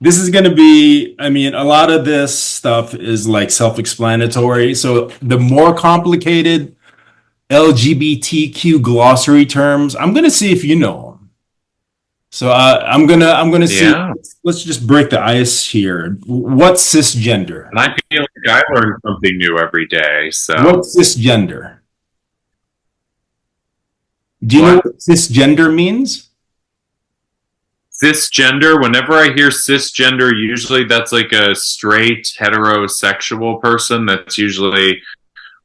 this is going to be, I mean, a lot of this stuff is like self-explanatory. So the more complicated LGBTQ glossary terms, I'm going to see if you know them. So I'm gonna see. Yeah. Let's just break the ice here. What's cisgender? And I feel like I learn something new every day. So What's cisgender? Do you know what? what cisgender means? Cisgender, whenever I hear cisgender, usually that's like a straight heterosexual person. That's usually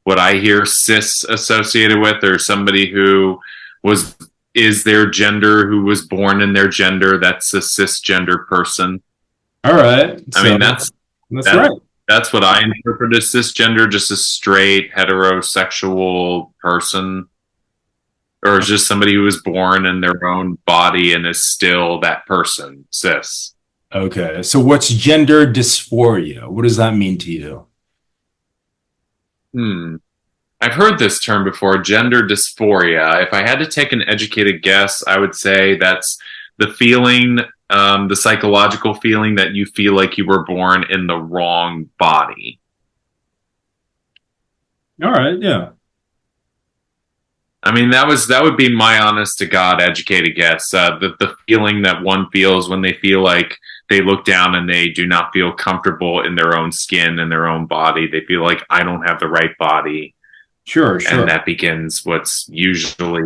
what I hear cis associated with, or somebody who was is their gender, who was born in their gender. That's a cisgender person. All right, I so mean, that's that right. that's what I interpret as cisgender, just a straight heterosexual person, or just somebody who was born in their own body and is still that person, cis. Okay, so what's gender dysphoria? What does that mean to you? Hmm. I've heard this term before, gender dysphoria. If I had to take an educated guess, I would say that's the feeling, the psychological feeling that you feel like you were born in the wrong body. All right, yeah. I mean, that would be my honest to God educated guess. The feeling that one feels when they feel like they look down and they do not feel comfortable in their own skin and their own body. They feel like I don't have the right body, Sure, and sure. that begins what's usually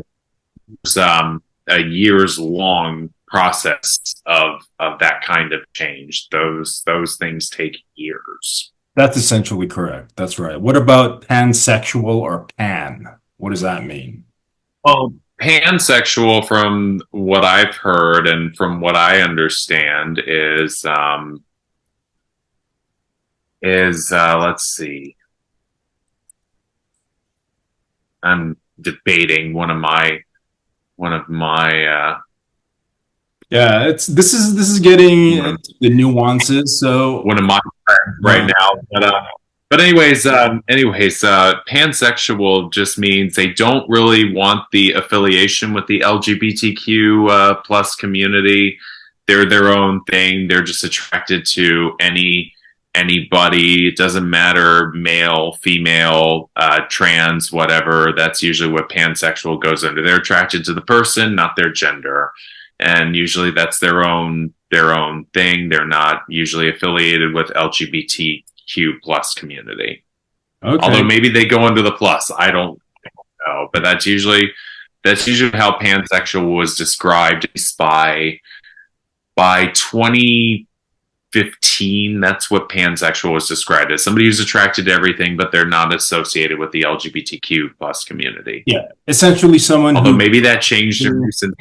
a years long process of that kind of change. Those things take years. That's essentially correct. That's right. What about pansexual or pan? What does that mean? Well, pansexual, from what I've heard and from what I understand, is let's see. I'm debating one of my Yeah, it's this is getting one of into the nuances. So, one of my friends right uh, now. But pansexual just means they don't really want the affiliation with the LGBTQ plus community. They're their own thing. They're just attracted to anybody. It doesn't matter, male, female, trans, whatever. That's usually what pansexual goes under. They're attracted to the person, not their gender, and usually that's their own thing. They're not usually affiliated with LGBTQ plus community. Although okay. maybe they go under the plus. I don't know, but that's usually how pansexual was described by 2015. That's what pansexual was described as: somebody who's attracted to everything, but they're not associated with the LGBTQ plus community. Yeah, essentially someone Although who maybe that changed in recent.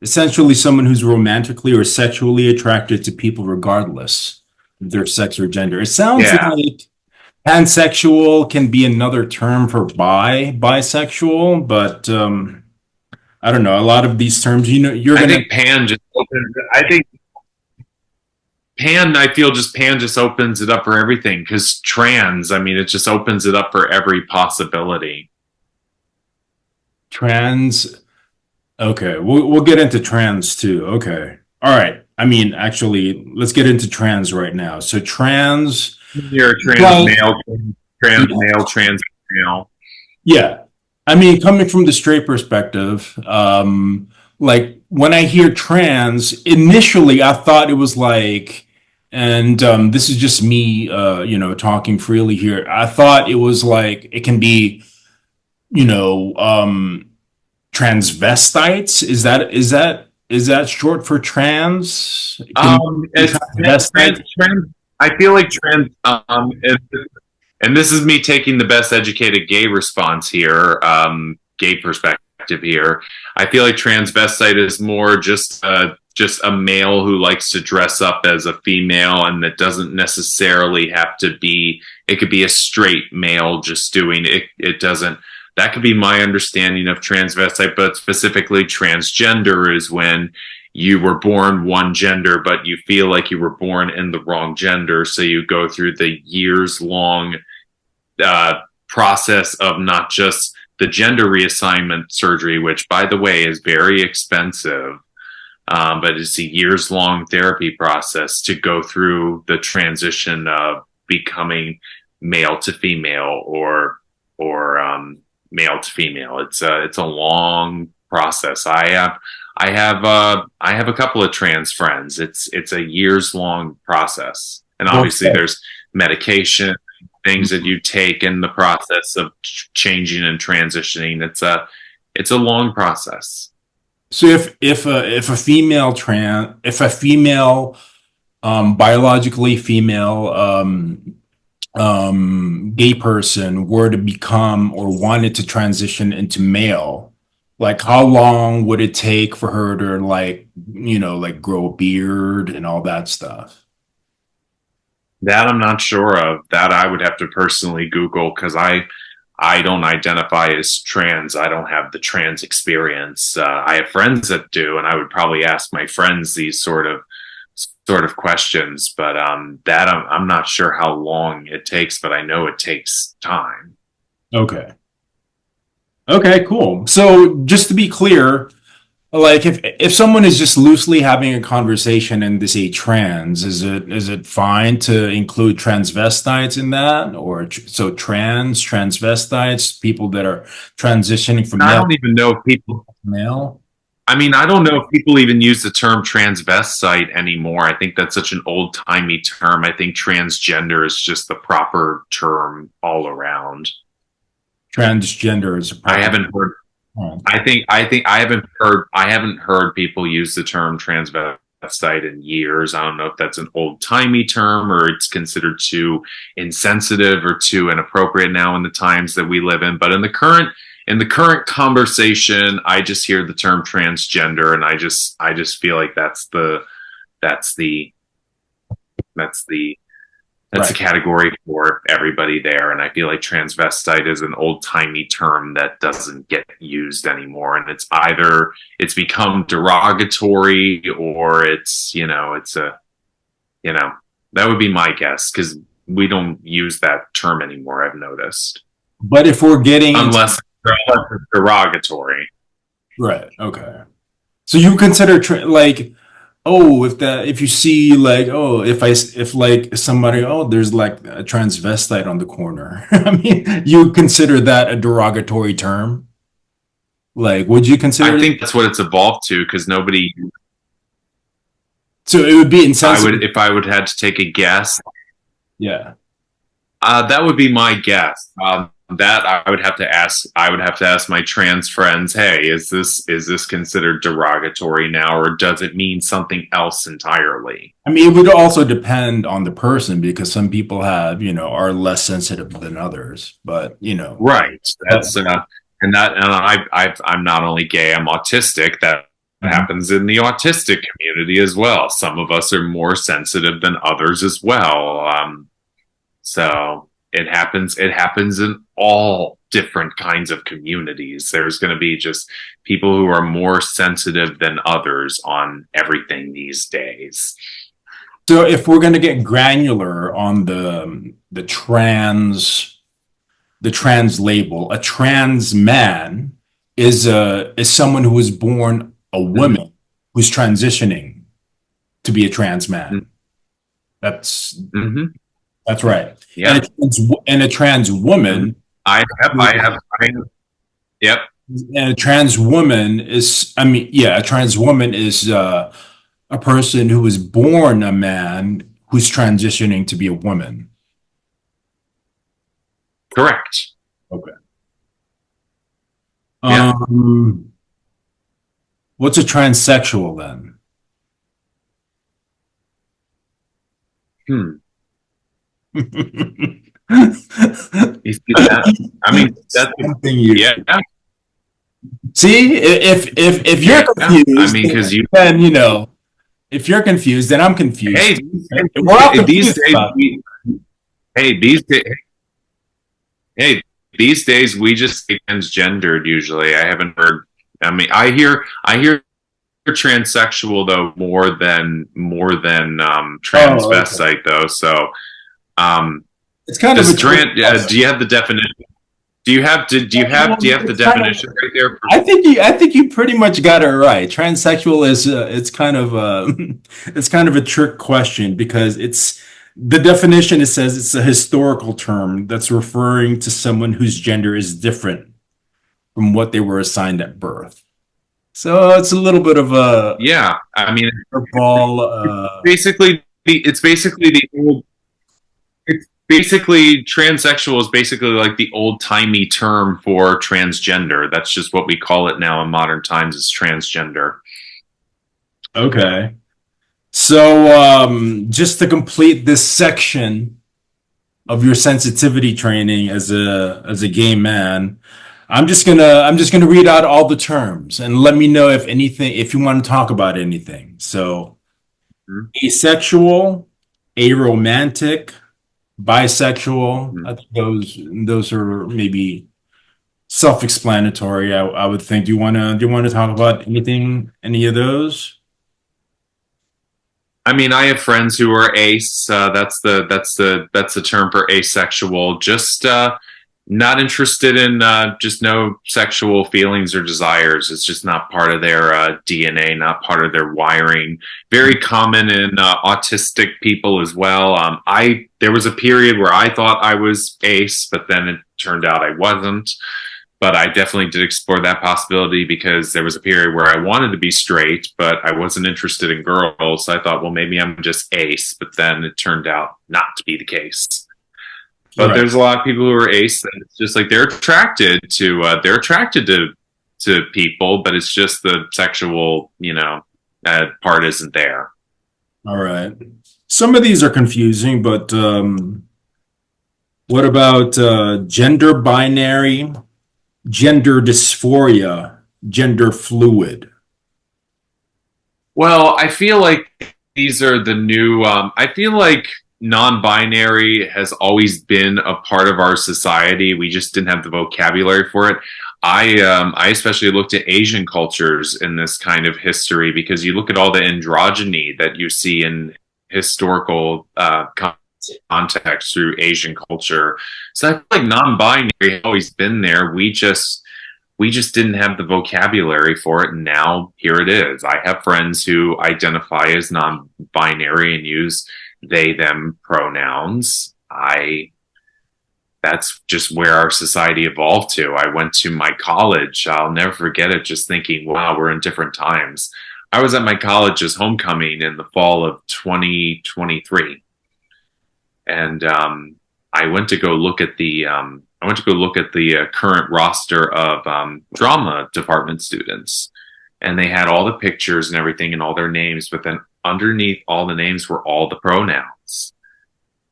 essentially someone who's romantically or sexually attracted to people regardless of their sex or gender. It sounds Yeah, like pansexual can be another term for bisexual, but I don't know. A lot of these terms, you know, you're I gonna think pan just opens. I think pan. I feel just pan just opens it up for everything, because trans. I mean, it just opens it up for every possibility. trans. Okay, we'll get into trans too. Okay, all right. I mean, actually, let's get into trans right now. So trans, You're a trans well, male, trans yeah, male, trans male. yeah. I mean, coming from the straight perspective, like when I hear trans, initially I thought it was like, and this is just me, you know, talking freely here. I thought it was like it can be, you know, transvestites. Is that short for trans? Can be It's transvestites? trans. I feel like trans. And this is me taking the best educated gay response here, gay perspective here. I feel like transvestite is more just a male who likes to dress up as a female, and that doesn't necessarily have to be. It could be a straight male just doing it. It doesn't. That could be my understanding of transvestite, but specifically transgender is when you were born one gender, but you feel like you were born in the wrong gender. So you go through the years long process of not just the gender reassignment surgery, which, by the way, is very expensive, but it's a years long therapy process to go through the transition of becoming male to female or male to female. It's a long process. I have a couple of trans friends. It's a years long process, and obviously Okay. there's medication, things that you take in the process of changing and transitioning. It's a long process. So if a if a female biologically female gay person were to become or wanted to transition into male, like how long would it take for her to like, like grow a beard and all that stuff? That I'm not sure of. That I would have to personally Google because I don't identify as trans. I don't have the trans experience. I have friends that do, and I would probably ask my friends these sort of questions. But that I'm not sure how long it takes, but I know it takes time. Okay. Okay, cool. So just to be clear, like if someone is just loosely having a conversation and they say trans, is it fine to include transvestites in that, or so transvestites, people that are transitioning from I male don't even know if people. to male? I mean, I don't know if people even use the term transvestite anymore. I think that's such an old timey term. I think transgender is just the proper term all around. Transgender is a I proper haven't heard term. I think I haven't heard people use the term transvestite in years. I don't know if that's an old timey term or it's considered too insensitive or too inappropriate now in the times that we live in. But in the current conversation, I just hear the term transgender, and I just feel like that's the that's the that's the Right. category for everybody there. And I feel like transvestite is an old timey term that doesn't get used anymore. And it's become derogatory or you know, that would be my guess because we don't use that term anymore. I've noticed But if we're getting into unless it's derogatory. right, okay. So you consider like, oh, if you see like, oh, if like somebody, oh, there's like a transvestite on the corner. I mean, you consider that a derogatory term? Like, would you I consider it? think that's what it's evolved to because nobody, So it would be I would, insensitive. if I would have to take a guess, Yeah. that would be my guess. That I would have to ask. I would have to ask my trans friends. Hey, is this considered derogatory now, or does it mean something else entirely? I mean, it would also depend on the person because some people are less sensitive than others, but Right. but I'm not only gay. I'm autistic. That Mhm. happens in the autistic community as well. Some of us are more sensitive than others as well. So it happens in all different kinds of communities. There's going to be just people who are more sensitive than others on everything these days. So if we're going to get granular on the trans label, a trans man is someone who was born a Mm-hmm. woman who's transitioning to be a trans man. That's Mm-hmm. that's right. And Yeah. a trans Mm-hmm. woman I have, yep. and a trans woman is, I mean, yeah, a trans woman is a person who was born a man who's transitioning to be a woman. Correct. Okay. Yeah. Um, what's a transsexual then? Hmm. You see that? I mean, that's, Something you yeah. see if you're Yeah. I confused, mean, because then if you're confused, then I'm confused. hey, We're all these confused days, about hey, these days, hey, these days we just say transgendered usually. I haven't heard. I mean, I hear transsexual though more than Oh, okay. transvestite though. So, um, It's kind of a does trick trans? question. Do you have the definition? Do you have the It's kind of. definition right there? I think you pretty much got it right. Transsexual is it's kind of it's kind of a trick question because it's the definition. It says it's a historical term that's referring to someone whose gender is different from what they were assigned at birth. So it's a little bit of a Yeah, I mean, ball. it's basically the old. It's basically transsexual is basically like the old timey term for transgender. That's just what we call it now in modern times is transgender. Okay. So just to complete this section of your sensitivity training as a gay man, I'm just gonna read out all the terms and let me know if you want to talk about anything. So Mhm. asexual, aromantic, bisexual. Mhm. I think those are maybe self-explanatory. I would think. Do you want to talk about any of those? I mean, I have friends who are ace. That's the term for asexual. Just not interested in just no sexual feelings or desires. It's just not part of their DNA, not part of their wiring. Very common in autistic people as well. I There was a period where I thought I was ace, but then it turned out I wasn't. But I definitely did explore that possibility because there was a period where I wanted to be straight, but I wasn't interested in girls. So I thought, well, maybe I'm just ace, but then it turned out not to be the case. But Right. there's a lot of people who are ace, and it's just like they're attracted to people, but it's just the sexual, part isn't there. All right. Some of these are confusing, but what about gender binary, gender dysphoria, gender fluid? Well, I feel like these are the new. I feel like non-binary has always been a part of our society. We just didn't have the vocabulary for it. I especially looked at Asian cultures in this kind of history because you look at all the androgyny that you see in historical context through Asian culture. So I feel like non-binary has always been there. We just didn't have the vocabulary for it, and now here it is. I have friends who identify as non-binary and use they them pronouns. I That's just where our society evolved to. I went to my college. I'll never forget it, just thinking, wow, we're in different times. I was at my college's homecoming in the fall of 2023, and I went to go look at the current roster of drama department students, and they had all the pictures and everything and all their names, but then underneath all the names were all the pronouns,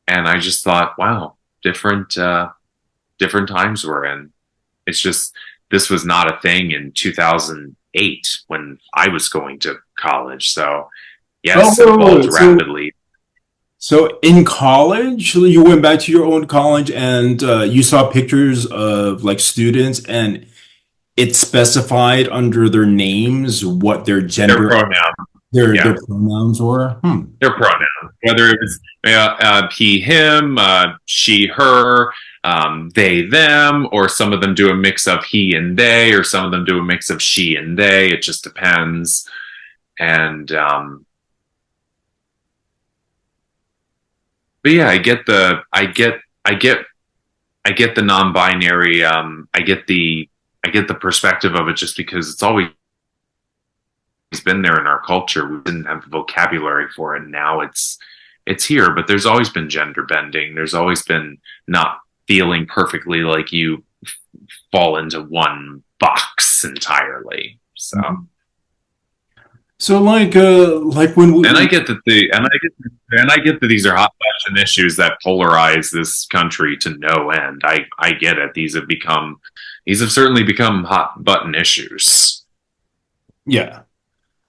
and I just thought, wow, different times we're in. It's just this was not a thing in 2008 when I was going to college. So Oh, yes, it wait, wait, evolved wait. So rapidly. so in college, you went back to your own college and you saw pictures of like students and it specified under their names what their Their gender, pronoun, their yeah, pronouns were. Hmm. their pronoun, whether it was he, him, she, her, they, them, or some of them do a mix of he and they, or some of them do a mix of she and they. It just depends. And but yeah, I get the non-binary. I get the perspective of it just because it's always been there in our culture. We didn't have the vocabulary for it. Now it's here, but there's always been gender bending. There's always been not feeling perfectly like you fall into one box entirely. So, So like when and I we get that the and I get that these are hot button issues that polarize this country to no end. I get it. These have certainly become hot button issues. yeah.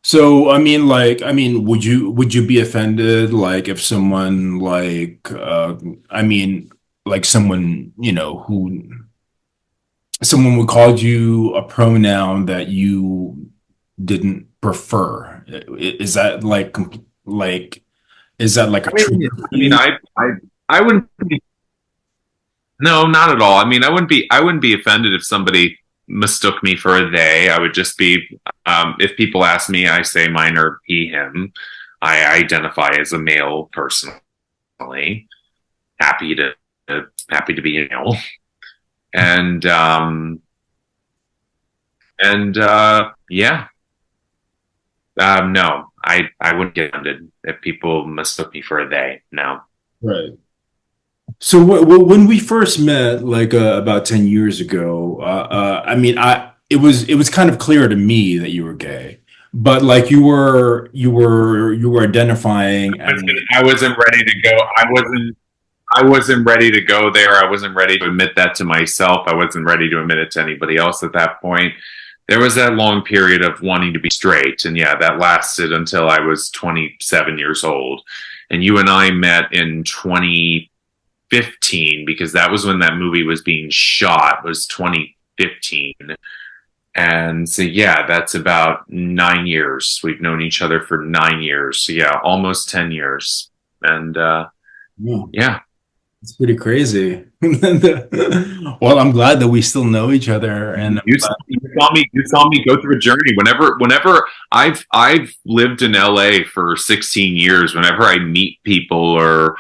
So I mean, would you be offended like if someone like I mean like someone who someone would call you a pronoun that you didn't prefer? Is that like is that like a I mean, trigger for you? I wouldn't No, not at all. I mean, I wouldn't be offended if somebody mistook me for a they. I would just be, if people ask me, I say mine are he, him. I identify as a male personally. Happy to happy to be a male, and yeah, no, I wouldn't get offended if people mistook me for a they. No. Right. So when we first met, like about 10 years ago, I mean, it was kind of clear to me that you were gay, but like you were identifying as I wasn't ready to go. I wasn't ready to go there. I wasn't ready to admit that to myself. I wasn't ready to admit it to anybody else at that point. There was that long period of wanting to be straight. And yeah, that lasted until I was 27 years old. And you and I met in 2015 because that was when that movie was being shot, was 2015. And so, yeah, that's about 9 years. We've known each other for 9 years. So, yeah, almost 10 years. And yeah, yeah, it's pretty crazy. Well, I'm glad that we still know each other, and you saw me go through a journey. Whenever I've lived in LA for 16 years. Whenever I meet people or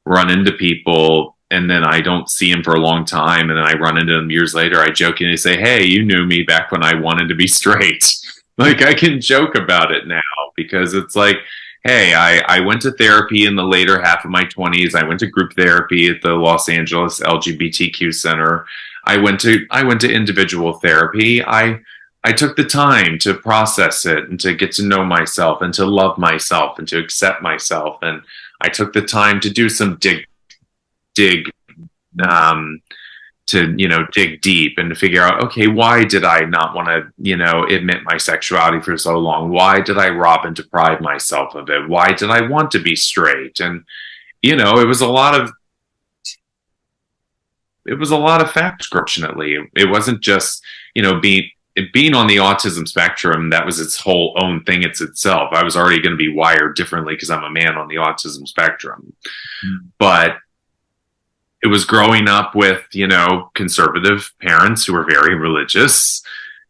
run into people, and then I don't see them for a long time, and then I run into them years later, I jokingly say, "Hey, you knew me back when I wanted to be straight." Like I can joke about it now because it's like, hey, I went to therapy in the later half of my 20s. I went to group therapy at the Los Angeles LGBTQ Center. I went to individual therapy. I took the time to process it and to get to know myself and to love myself and to accept myself. And I took the time to do some dig um, to dig deep and to figure out, okay, why did I not want to admit my sexuality for so long? Why did I rob and deprive myself of it? Why did I want to be straight? And it was a lot of facts. Fortunately, it wasn't just being on the autism spectrum. That was its whole own thing. It's itself. I was already going to be wired differently because I'm a man on the autism spectrum. But it was growing up with conservative parents who were very religious,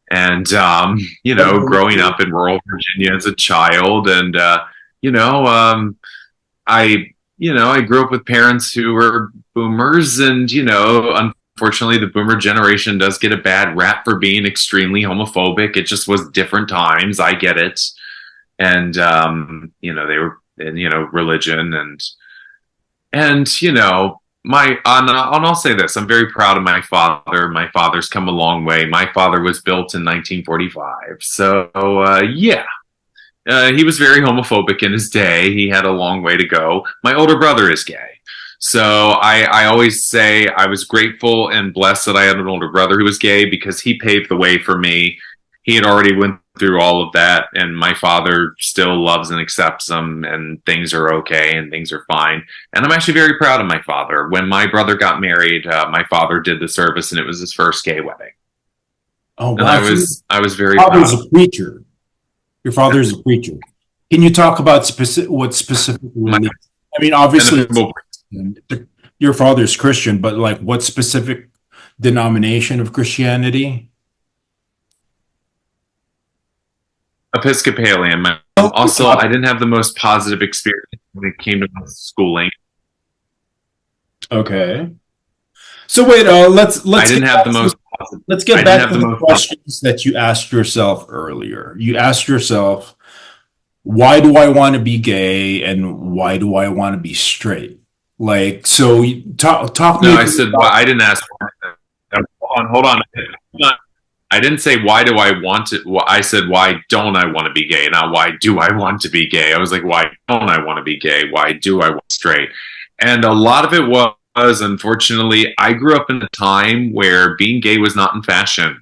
and growing up in rural Virginia as a child, and I I grew up with parents who were boomers, and unfortunately the boomer generation does get a bad rap for being extremely homophobic. It just was different times. I get it. And they were in religion, and and I'll say this: I'm very proud of my father. My father's come a long way. My father was built in 1945, so yeah, he was very homophobic in his day. He had a long way to go. My older brother is gay, so I always say I was grateful and blessed that I had an older brother who was gay because he paved the way for me. He had already went through all of that, and my father still loves and accepts them, and things are okay and things are fine. And I'm actually very proud of my father. When my brother got married, my father did the service, and it was his first gay wedding. oh And wow, so I was very your proud father's of a preacher. Your father's a preacher. Can you talk about what specific my religion? I mean, obviously, Episcopal, your father's Christian, but like what specific denomination of Christianity? Episcopalian. Oh, Also, I didn't have the most positive experience when it came to schooling. okay. So wait, I let's didn't get have back the to most positive. let's I get didn't back have to the the most questions that you asked yourself earlier. You asked yourself, why do I want to be gay and why do I want to be straight? Like, so talk No, me I through said, well, I didn't ask. Hold on. I didn't say why do I want to. Well, I said why don't I want to be gay, not why do I want to be gay. I was like, why don't I want to be gay? Why do I want straight? And a lot of it was, unfortunately, I grew up in a time where being gay was not in fashion.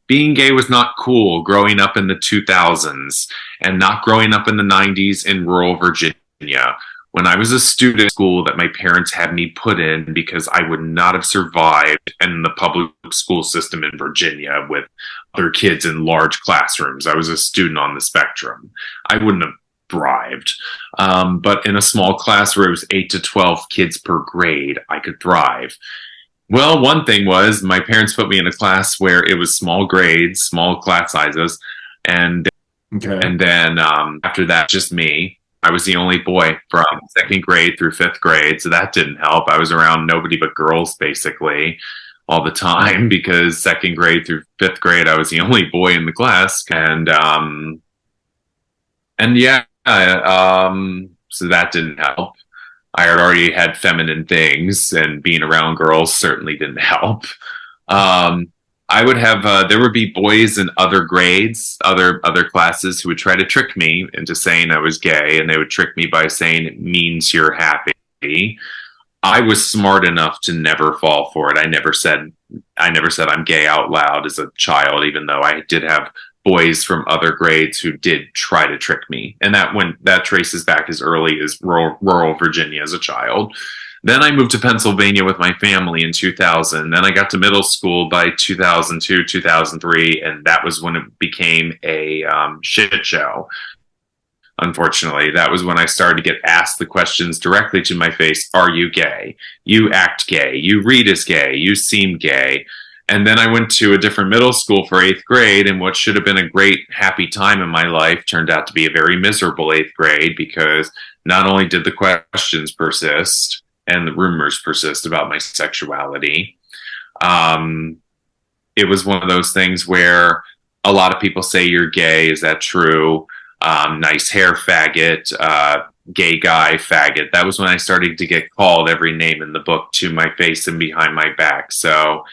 Being gay was not cool growing up in the 2000s and not growing up in the 90s in rural Virginia. When I was a student at school that my parents had me put in because I would not have survived in the public school system in Virginia with other kids in large classrooms. I was a student on the spectrum. I wouldn't have thrived. But in a small class where it was 8 to 12 kids per grade, I could thrive. Well, one thing was my parents put me in a class where it was small grades, small class sizes, and Okay. and then after that, just me. I was the only boy from second grade through fifth grade, so that didn't help. I was around nobody but girls basically all the time because second grade through fifth grade, I was the only boy in the class, and yeah, so that didn't help. I had already had feminine things, and being around girls certainly didn't help. Um, I would have there would be boys in other grades, other classes who would try to trick me into saying I was gay, and they would trick me by saying it means you're happy. I was smart enough to never fall for it. I never said I'm gay out loud as a child, even though I did have boys from other grades who did try to trick me, and that traces back as early as rural Virginia as a child. Then I moved to Pennsylvania with my family in 2000. Then I got to middle school by 2002, 2003, and that was when it became a shit show. Unfortunately, that was when I started to get asked the questions directly to my face. Are you gay? You act gay. You read as gay. You seem gay. And then I went to a different middle school for eighth grade, and what should have been a great, happy time in my life turned out to be a very miserable eighth grade because not only did the questions persist and the rumors persist about my sexuality, um, it was one of those things where a lot of people say you're gay. Is that true? Nice hair faggot, gay guy faggot. That was when I started to get called every name in the book to my face and behind my back. So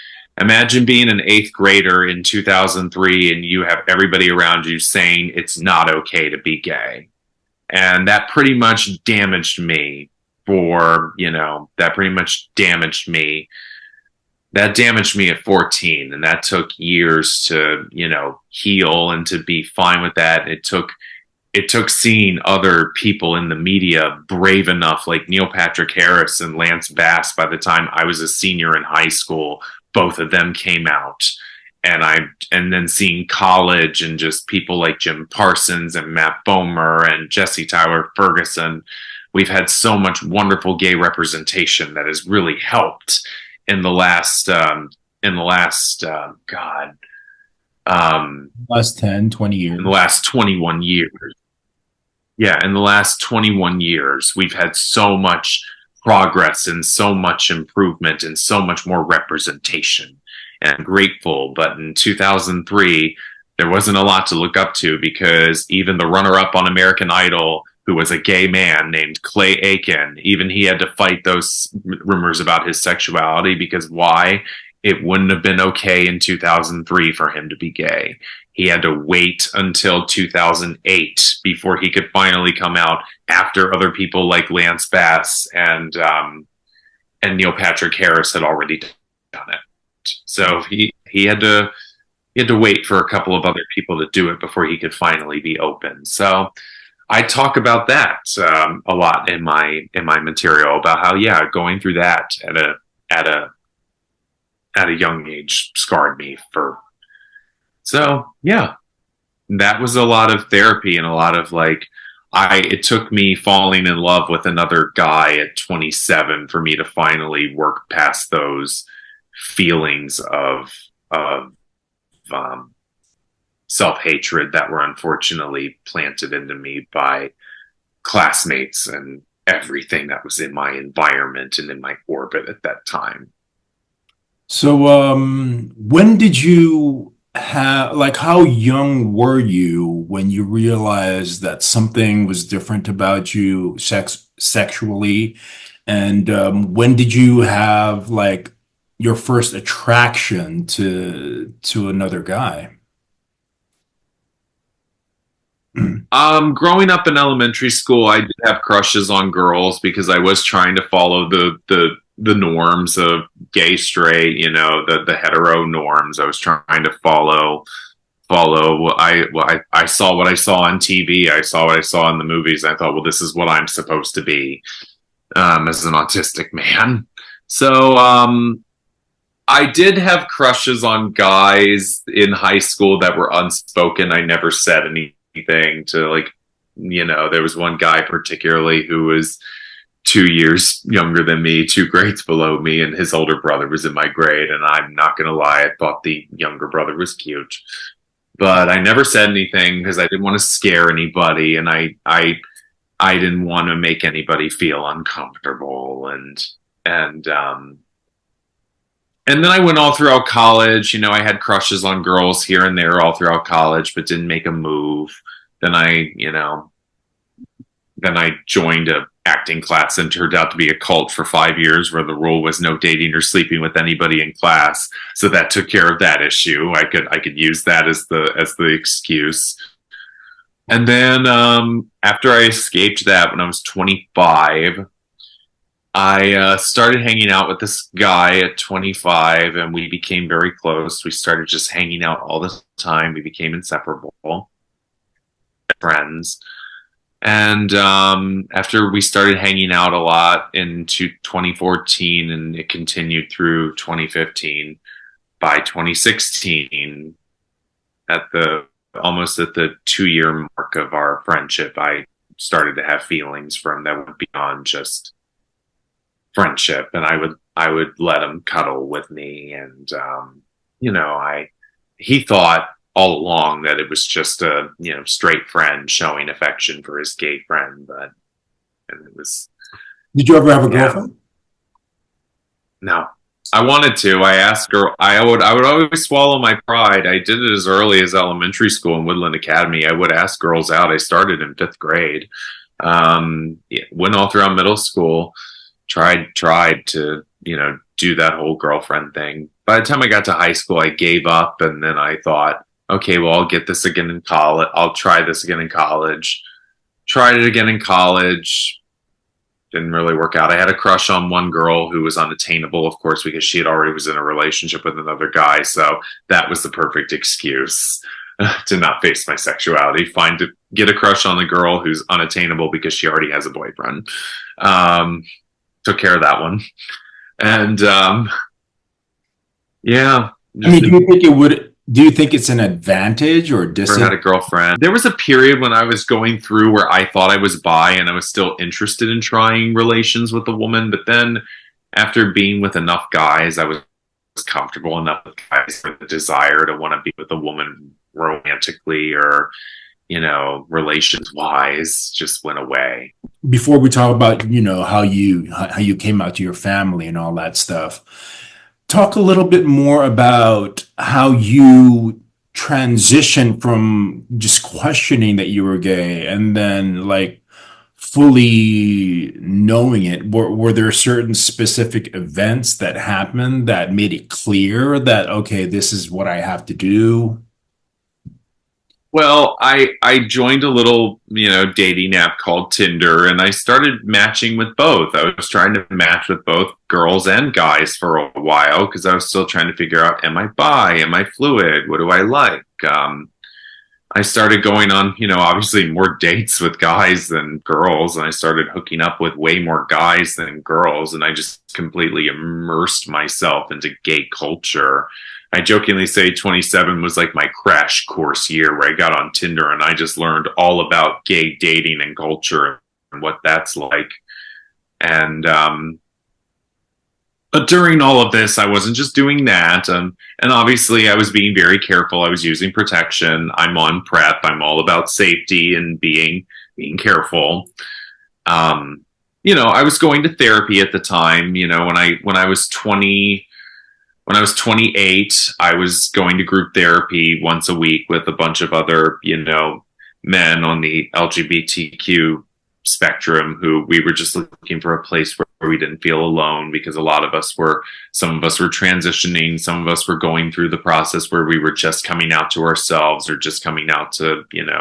imagine being an eighth grader in 2003 and you have everybody around you saying it's not okay to be gay. And that pretty much damaged me that pretty much damaged me. That damaged me at 14, and that took years to, heal and to be fine with that. It took seeing other people in the media brave enough, like Neil Patrick Harris and Lance Bass. By the time I was a senior in high school, both of them came out, and then seeing college and just people like Jim Parsons and Matt Bomer and Jesse Tyler Ferguson. We've had so much wonderful gay representation that has really helped in the last God Last 10, 20 years. in the last 21 years. Yeah, in the last 21 years, we've had so much progress and so much improvement and so much more representation. And I'm grateful. But in 2003, there wasn't a lot to look up to because even the runner up on American Idol, who was a gay man named Clay Aiken, even he had to fight those rumors about his sexuality because why? It wouldn't have been okay in 2003 for him to be gay. He had to wait until 2008 before he could finally come out after other people like Lance Bass and Neil Patrick Harris had already done it. So he had to wait for a couple of other people to do it before he could finally be open. So I talk about that a lot in my material about how going through that at a young age scarred me for. So yeah, that was a lot of therapy and a lot of it took me falling in love with another guy at 27 for me to finally work past those feelings of self-hatred that were unfortunately planted into me by classmates and everything that was in my environment and in my orbit at that time. So, when did you how young were you when you realized that something was different about you sexually? And when did you have your first attraction to another guy? Growing up in elementary school, I did have crushes on girls because I was trying to follow the norms of gay, straight, the hetero norms. I was trying to follow. I saw what I saw on TV. I saw what I saw in the movies. I thought, well, this is what I'm supposed to be as an autistic man. So I did have crushes on guys in high school that were unspoken. I never said anything to there was one guy particularly who was 2 years younger than me, 2 grades below me, and his older brother was in my grade. And I'm not going to lie, I thought the younger brother was cute, but I never said anything because I didn't want to scare anybody, and I didn't want to make anybody feel uncomfortable. And and then I went all throughout college. I had crushes on girls here and there all throughout college, but didn't make a move. Then I joined a acting class and turned out to be a cult for 5 years, where the rule was no dating or sleeping with anybody in class. So that took care of that issue. I could use that as the excuse. And then after I escaped that when I was 25, I started hanging out with this guy at 25, and we became very close. We started just hanging out all the time. We became inseparable friends. And after we started hanging out a lot into 2014, and it continued through 2015, by 2016, almost at the 2 year mark of our friendship, I started to have feelings for him that went beyond just friendship, and I would let him cuddle with me, and he thought all along that it was just a straight friend showing affection for his gay friend, but and it was. Did you ever have a Yeah. girlfriend? No. I wanted to. I asked girl. I would always swallow my pride. I did it as early as elementary school in Woodland Academy. I would ask girls out. I started in 5th grade. Went all throughout middle school. Tried to do that whole girlfriend thing. By the time I got to high school, I gave up, and then I thought, okay, well, I'll get this again in college. I'll try this again in college. Tried it again in college. Didn't really work out. I had a crush on one girl who was unattainable, of course, because she had already was in a relationship with another guy. So that was the perfect excuse to not face my sexuality. Get a crush on the girl who's unattainable because she already has a boyfriend. Took care of that one. And yeah. I mean, do you think it's an advantage or Never had a girlfriend. There was a period when I was going through where I thought I was bi and I was still interested in trying relations with a woman. But then after being with enough guys, I was comfortable enough with guys with the desire to want to be with a woman romantically or, relations wise, just went away. Before we talk about, how you came out to your family and all that stuff, talk a little bit more about how you transitioned from just questioning that you were gay and then like fully knowing it. Were there certain specific events that happened that made it clear that, okay, this is what I have to do? Well, I joined a little, dating app called Tinder, and I started matching with both. I was trying to match with both girls and guys for a while because I was still trying to figure out, am I bi? Am I fluid? What do I like? I started going on, obviously more dates with guys than girls, and I started hooking up with way more guys than girls, and I just completely immersed myself into gay culture. I jokingly say 27 was like my crash course year where I got on Tinder and I just learned all about gay dating and culture and what that's like. And but during all of this, I wasn't just doing that. And obviously, I was being very careful. I was using protection. I'm on PrEP. I'm all about safety and being careful. I was going to therapy at the time. When I was 20. When I was 28, I was going to group therapy once a week with a bunch of other, men on the LGBTQ spectrum who we were just looking for a place where we didn't feel alone because some of us were transitioning, some of us were going through the process where we were just coming out to ourselves or just coming out to, and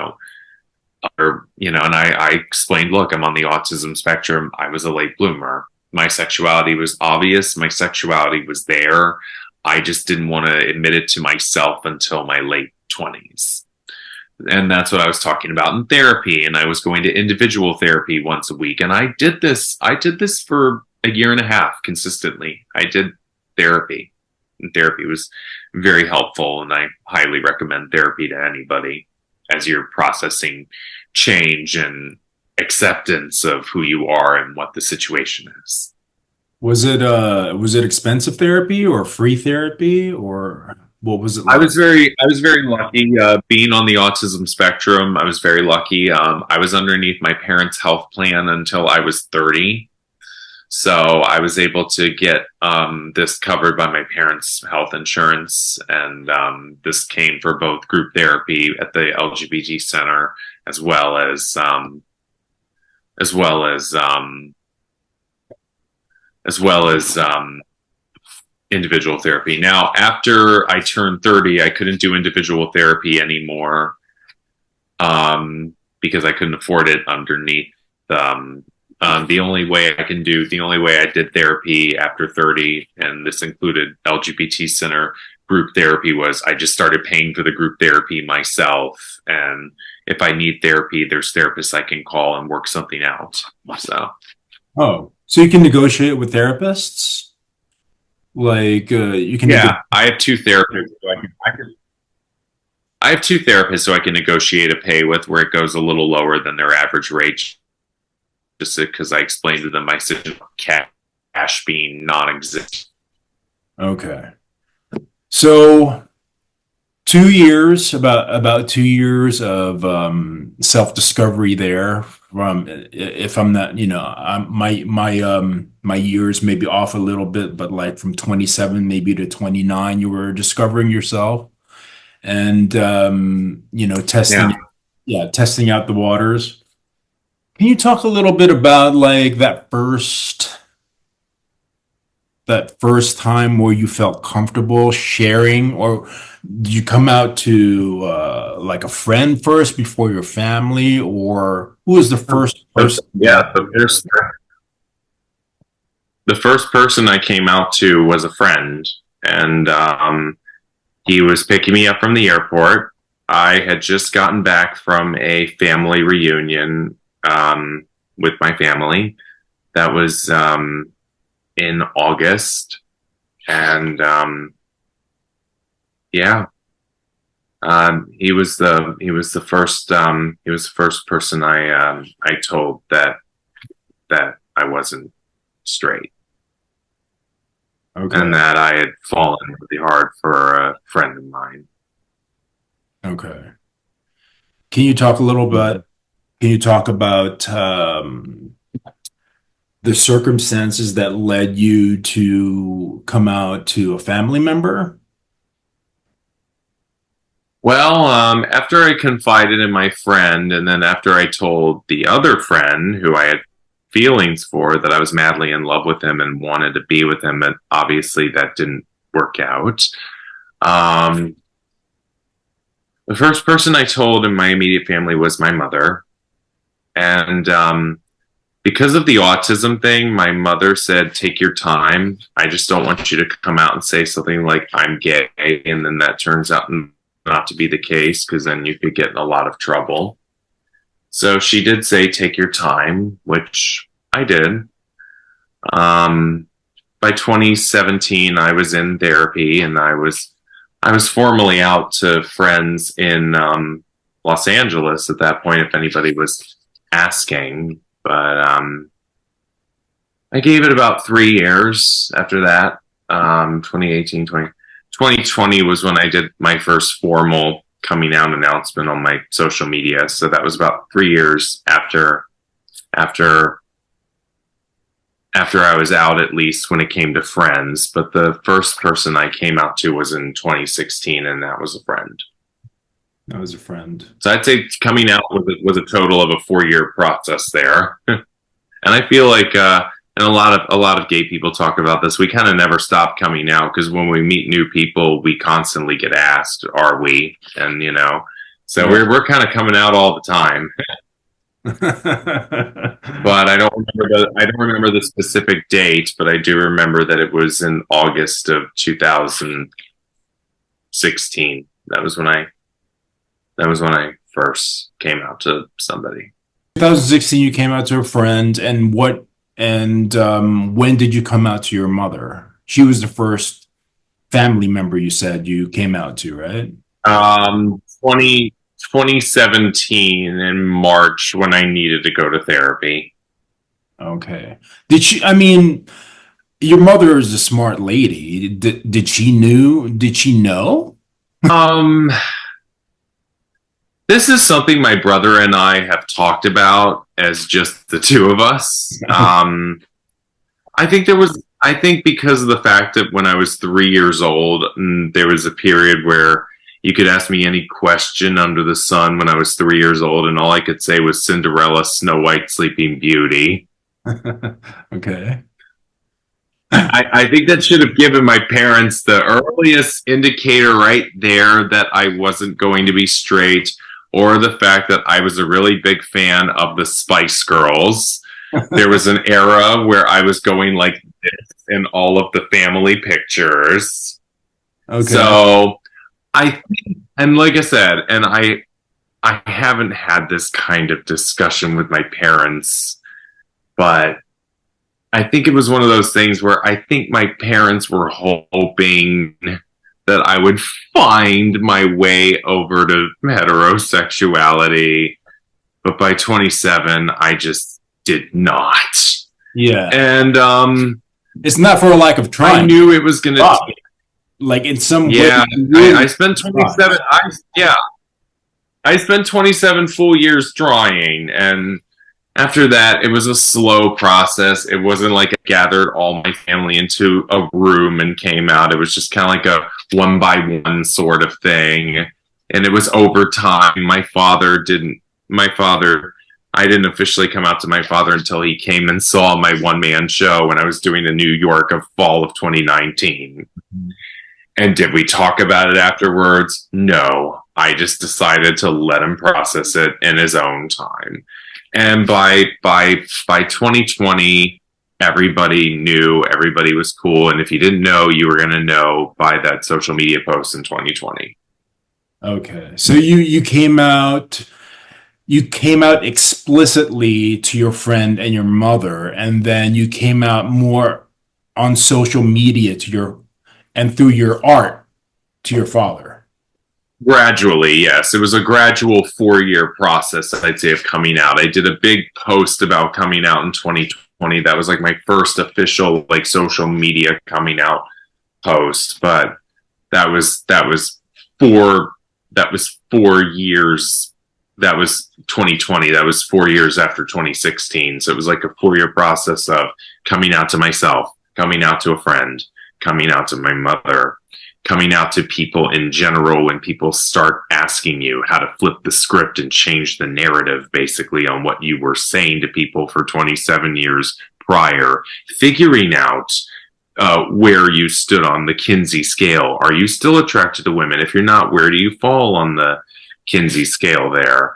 I explained, look, I'm on the autism spectrum. I was a late bloomer. My sexuality was obvious. My sexuality was there. I just didn't want to admit it to myself until my late 20s. And that's what I was talking about in therapy. And I was going to individual therapy once a week. And I did this for a year and a half consistently. I did therapy. And therapy was very helpful. And I highly recommend therapy to anybody as you're processing change and acceptance of who you are and what the situation is. Was it expensive therapy or free therapy, or what was it I like? was very lucky being on the autism spectrum. I was very lucky. I was underneath my parents' health plan until I was 30. So I was able to get this covered by my parents' health insurance, and this came for both group therapy at the LGBT center, as well as as well as as well as individual therapy. Now, after I turned 30, I couldn't do individual therapy anymore because I couldn't afford it underneath the only way the only way I did therapy after 30, and this included LGBT center group therapy, was I just started paying for the group therapy myself. And if I need therapy, there's therapists I can call and work something out. So, Oh, so you can negotiate with therapists? Like you can yeah, I have two therapists. So I have two therapists so I can negotiate a pay with where it goes a little lower than their average rate, just because I explained to them my situation, cash being non-existent. Okay. So 2 years, about 2 years of self-discovery there. From if I'm not, my years may be off a little bit, but like from 27 maybe to 29, you were discovering yourself and Yeah. testing, yeah, testing out the waters. Can you talk a little bit about like that first time where you felt comfortable sharing, or did you come out to like a friend first before your family, or who was the first person Yeah, the first person I came out to was a friend, and he was picking me up from the airport. I had just gotten back from a family reunion with my family. That was in August, and yeah, he was the first person I told that I wasn't straight, Okay. and that I had fallen really hard for a friend of mine. Okay. Can you talk a little bit? Can you talk about the circumstances that led you to come out to a family member? Well, after I confided in my friend, and then after I told the other friend who I had feelings for, that I was madly in love with him and wanted to be with him, and obviously that didn't work out. Um, the first person I told in my immediate family was my mother. And because of the autism thing, my mother said, "Take your time. I just don't want you to come out and say something like I'm gay, and then that turns out not to be the case, because then you could get in a lot of trouble." So she did say, "Take your time," which I did. Um, by 2017, I was in therapy, and I was formally out to friends in Los Angeles at that point, if anybody was asking. But I gave it about 3 years after that. 2018, 2020 was when I did my first formal coming out announcement on my social media. So that was about 3 years after after I was out, at least when it came to friends. But the first person I came out to was in 2016, and that was a friend. That was a friend. So I'd say coming out was a total of a 4 year process there. And I feel like, and a lot of gay people talk about this, we kind of never stop coming out, because when we meet new people, we constantly get asked, "Are we?" And so Yeah. we're kind of coming out all the time. But I don't remember the specific date, but I do remember that it was in August of 2016. That was when I first came out to somebody. 2016, you came out to a friend, and when did you come out to your mother? She was the first family member you said you came out to, right? 20 2017 in March when I needed to go to therapy. Okay. I mean, your mother is a smart lady. Did she know? Um, this is something my brother and I have talked about as just the two of us. I think because of the fact that when I was 3 years old, there was a period where you could ask me any question under the sun when I was 3 years old, and all I could say was Cinderella, Snow White, Sleeping Beauty. Okay. I think that should have given my parents the earliest indicator right there that I wasn't going to be straight, or the fact that I was a really big fan of the Spice Girls. There was an era where I was going like this in all of the family pictures. Okay. So and like I said, I haven't had this kind of discussion with my parents, but I think it was one of those things where I think my parents were hoping that I would find my way over to heterosexuality, but by 27, I just did not. Yeah. And It's not for a lack of I trying. knew it was going to. Like in some way, Yeah, you really I spent 27. I spent 27 full years drawing, and after that, it was a slow process. It wasn't like I gathered all my family into a room and came out. It was just kind of like a one by one sort of thing. And it was over time. I didn't officially come out to my father until he came and saw my one man show when I was doing the New York of fall of 2019. And did we talk about it afterwards? No. I just decided to let him process it in his own time. And by 2020, everybody knew, everybody was cool, and if you didn't know, you were going to know by that social media post in 2020. Okay. So you came out explicitly to your friend and your mother, and then you came out more on social media to your and through your art to your father. Gradually, yes. It was a gradual 4 year process, I'd say, of coming out. I did a big post about coming out in 2020. That was like my first official like social media coming out post. But four that was 4 years. That was 2020. That was 4 years after 2016. So it was like a 4 year process of coming out to myself, coming out to a friend, coming out to my mother, coming out to people in general when people start asking you how to flip the script and change the narrative basically on what you were saying to people for 27 years prior, figuring out where you stood on the Kinsey scale. Are you still attracted to women? If you're not, where do you fall on the Kinsey scale there?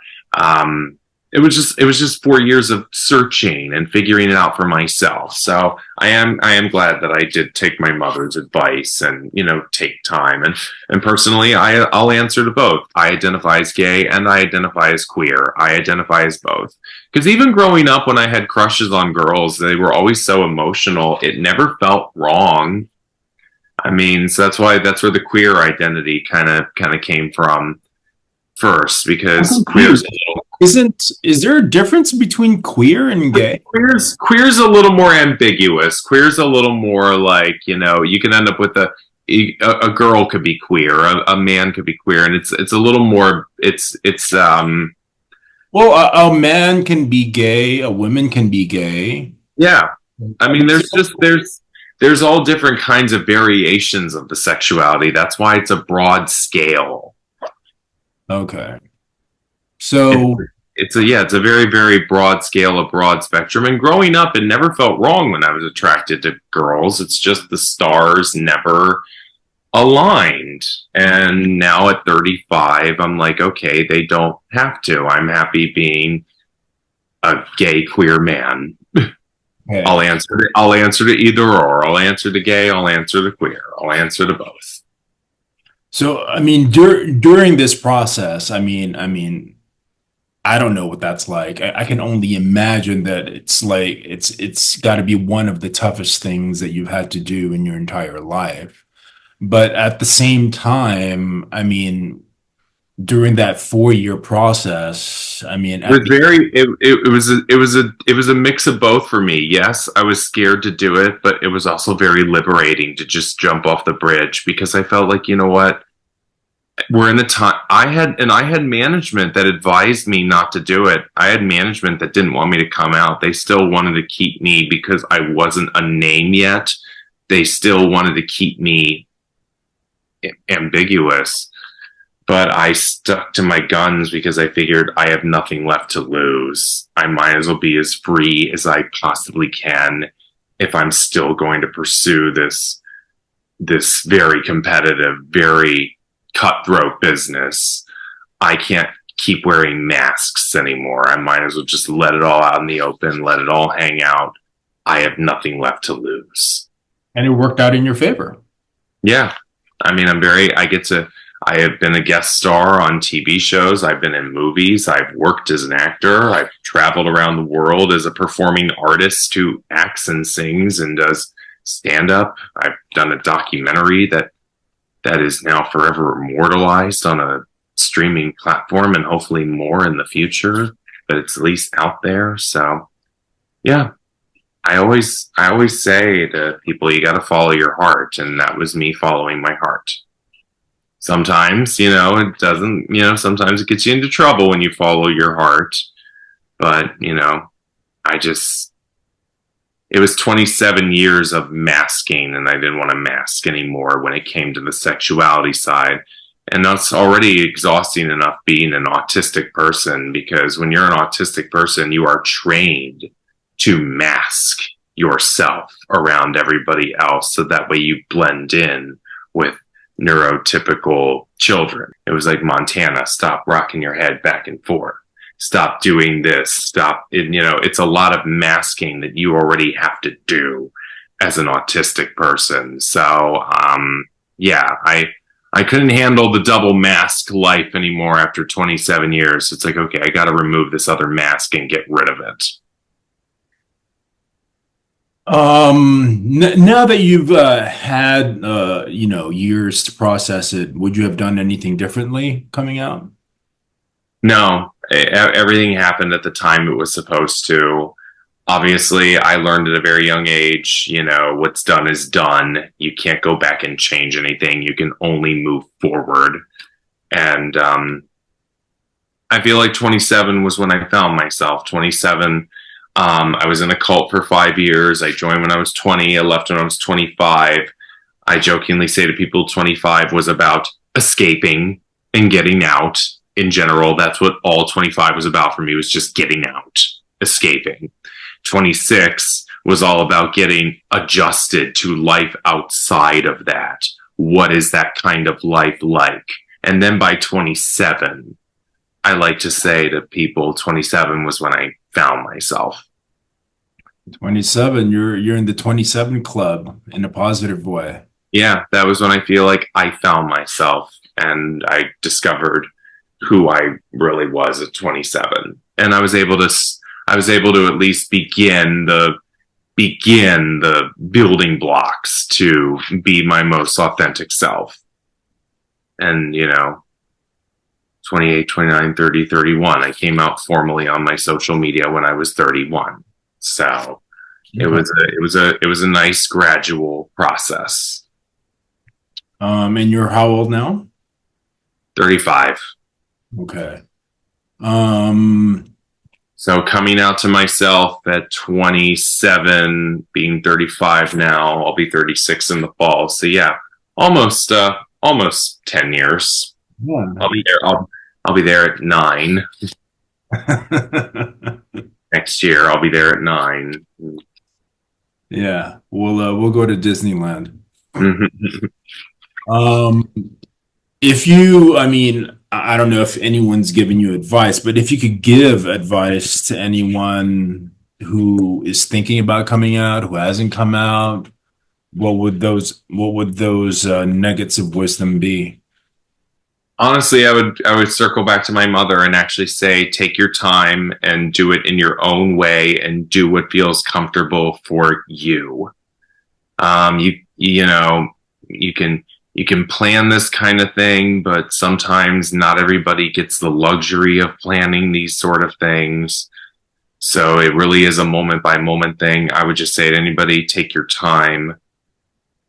It was just 4 years of searching and figuring it out for myself. So I am glad that I did take my mother's advice and take time, and personally I'll answer to both. I identify as gay and I identify as queer. I identify as both, because even growing up, when I had crushes on girls, they were always so emotional. It never felt wrong. I mean, so that's where the queer identity kind of came from first, because Is there a difference between queer and gay? Queer's a little more ambiguous. Queer's a little more like, you can end up with a girl could be queer, a man could be queer, and it's a little more, Well, a man can be gay, a woman can be gay. yeah. I mean, there's all different kinds of variations of the sexuality. That's why it's a broad scale. Okay. So It's a very, very broad scale, a broad spectrum. And growing up, it never felt wrong when I was attracted to girls. It's just the stars never aligned. And now at 35, I'm like, okay, they don't have to. I'm happy being a gay queer man. okay. I'll answer to either or. I'll answer to gay, I'll answer to queer. I'll answer to both. So I mean, during this process, I don't know what that's like. I can only imagine that it's like it's got to be one of the toughest things that you've had to do in your entire life. But at the same time, I mean, during that 4 year process? I mean, It was it was a mix of both for me. Yes, I was scared to do it, but it was also very liberating to just jump off the bridge because I felt like, you know what, we're in the time. I had management that advised me not to do it. I had management that didn't want me to come out. They still wanted to keep me because I wasn't a name yet. They still wanted to keep me ambiguous, but I stuck to my guns because I figured I have nothing left to lose. I might as well be as free as I possibly can if I'm still going to pursue this very competitive, very cutthroat business. I can't keep wearing masks anymore. I might as well just let it all out in the open, let it all hang out. I have nothing left to lose. and it worked out in your favor. Yeah. I mean, I have been a guest star on TV shows. I've been in movies. I've worked as an actor. I've traveled around the world as a performing artist who acts and sings and does stand up. I've done a documentary that is now forever immortalized on a streaming platform and hopefully more in the future, but it's at least out there. So yeah, I always say to people, you got to follow your heart. And that was me following my heart. Sometimes, it doesn't, sometimes it gets you into trouble when you follow your heart. But, I just, it was 27 years of masking, and I didn't want to mask anymore when it came to the sexuality side. And that's already exhausting enough being an autistic person, because when you're an autistic person, you are trained to mask yourself around everybody else so that way you blend in with neurotypical children. It was like, Montana, stop rocking your head back and forth. Stop doing this. Stop. It's a lot of masking that you already have to do as an autistic person. So, yeah, I couldn't handle the double mask life anymore after 27 years. It's like, okay, I got to remove this other mask and get rid of it. Now that you've had years to process it, would you have done anything differently coming out? No, everything happened at the time it was supposed to. Obviously, I learned at a very young age, what's done is done. You can't go back and change anything. You can only move forward. And I feel like 27 was when I found myself. 27, I was in a cult for 5 years. I joined when I was 20. I left when I was 25. I jokingly say to people 25 was about escaping and getting out. In general, that's what all 25 was about for me, was just getting out, escaping. 26 was all about getting adjusted to life outside of that. What is that kind of life like? And then by 27, I like to say to people, 27 was when I found myself. 27, you're in the 27 club in a positive way. Yeah, that was when I feel like I found myself and I discovered who I really was at 27. And I was able to at least begin the building blocks to be my most authentic self. And 28, 29, 30, 31. I came out formally on my social media when I was 31. So it was a nice gradual process. And you're how old now? 35. Okay. So coming out to myself at 27, being 35 now, I'll be 36 in the fall. So yeah, almost 10 years. Yeah. I'll be there. I'll be there at 9 next year. I'll be there at 9. Yeah, we'll go to Disneyland. Mhm. If you, I mean, I don't know if anyone's given you advice, but if you could give advice to anyone who is thinking about coming out, who hasn't come out, what would those nuggets of wisdom be? Honestly, I would circle back to my mother and actually say, take your time and do it in your own way and do what feels comfortable for you. You you can plan this kind of thing, but sometimes not everybody gets the luxury of planning these sort of things. So it really is a moment by moment thing. I would just say to anybody, take your time.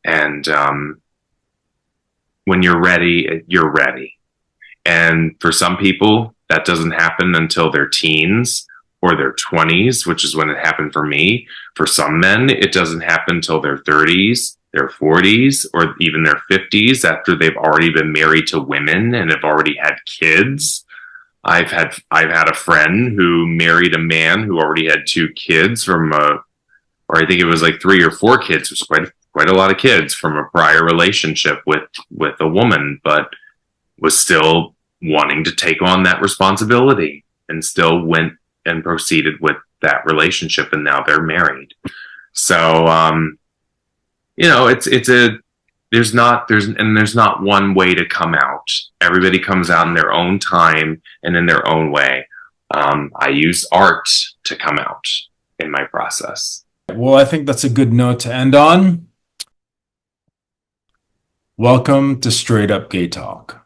And when you're ready, you're ready. And for some people, that doesn't happen until their teens or their 20s, which is when it happened for me. For some men, it doesn't happen until their 30s, their 40s, or even their 50s after they've already been married to women and have already had kids. I've had a friend who married a man who already had 2 kids from or I think it was like 3 or 4 kids, which was quite a lot of kids from a prior relationship with a woman, but was still wanting to take on that responsibility and still went and proceeded with that relationship, and now they're married. So there's not one way to come out. Everybody comes out in their own time and in their own way. I use art to come out in my process. Well, I think that's a good note to end on. Welcome to Straight Up Gay Talk.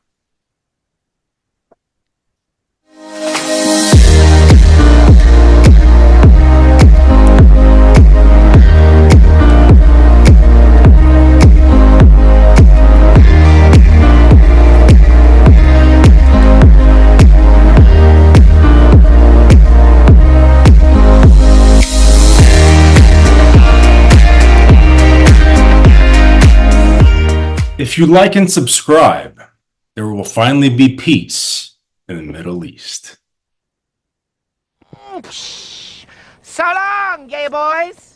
If you like and subscribe, there will finally be peace in the Middle East. So long, gay boys!